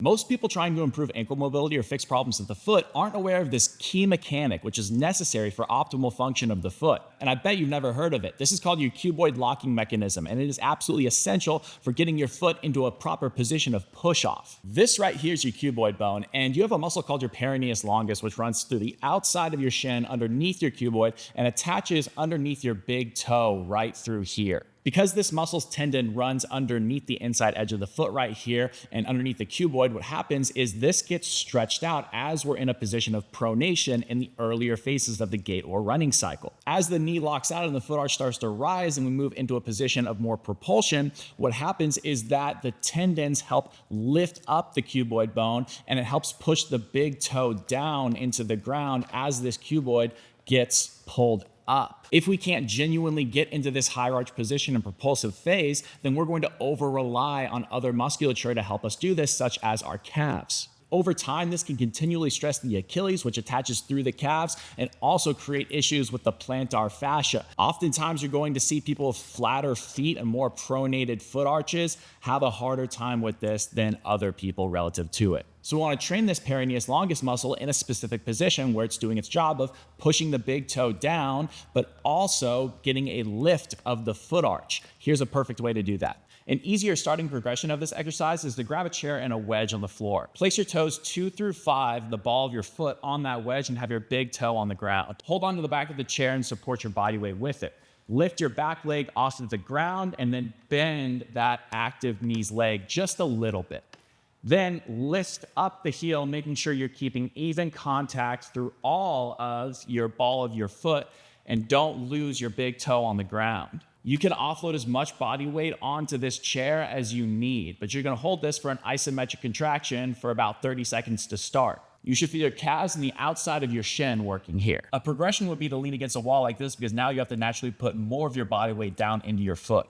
Most people trying to improve ankle mobility or fix problems with the foot aren't aware of this key mechanic, which is necessary for optimal function of the foot. And I bet you've never heard of it. This is called your cuboid locking mechanism, and it is absolutely essential for getting your foot into a proper position of push-off. This right here is your cuboid bone, and you have a muscle called your peroneus longus, which runs through the outside of your shin underneath your cuboid and attaches underneath your big toe right through here. Because this muscle's tendon runs underneath the inside edge of the foot right here and underneath the cuboid, what happens is this gets stretched out as we're in a position of pronation in the earlier phases of the gait or running cycle. As the knee locks out and the foot arch starts to rise and we move into a position of more propulsion, what happens is that the tendons help lift up the cuboid bone and it helps push the big toe down into the ground as this cuboid gets pulled up. If we can't genuinely get into this high arch position and propulsive phase, then we're going to over rely on other musculature to help us do this, such as our calves. Over time, this can continually stress the Achilles, which attaches through the calves, and also create issues with the plantar fascia. Oftentimes, you're going to see people with flatter feet and more pronated foot arches have a harder time with this than other people relative to it. So we want to train this peroneus longus muscle in a specific position where it's doing its job of pushing the big toe down, but also getting a lift of the foot arch. Here's a perfect way to do that. An easier starting progression of this exercise is to grab a chair and a wedge on the floor. Place your toes 2 through 5, the ball of your foot on that wedge, and have your big toe on the ground. Hold on to the back of the chair and support your body weight with it. Lift your back leg off of the ground and then bend that active knee's leg just a little bit. Then lift up the heel, making sure you're keeping even contact through all of your ball of your foot and don't lose your big toe on the ground. You can offload as much body weight onto this chair as you need, but you're going to hold this for an isometric contraction for about 30 seconds to start. You should feel your calves and the outside of your shin working here. A progression would be to lean against a wall like this because now you have to naturally put more of your body weight down into your foot.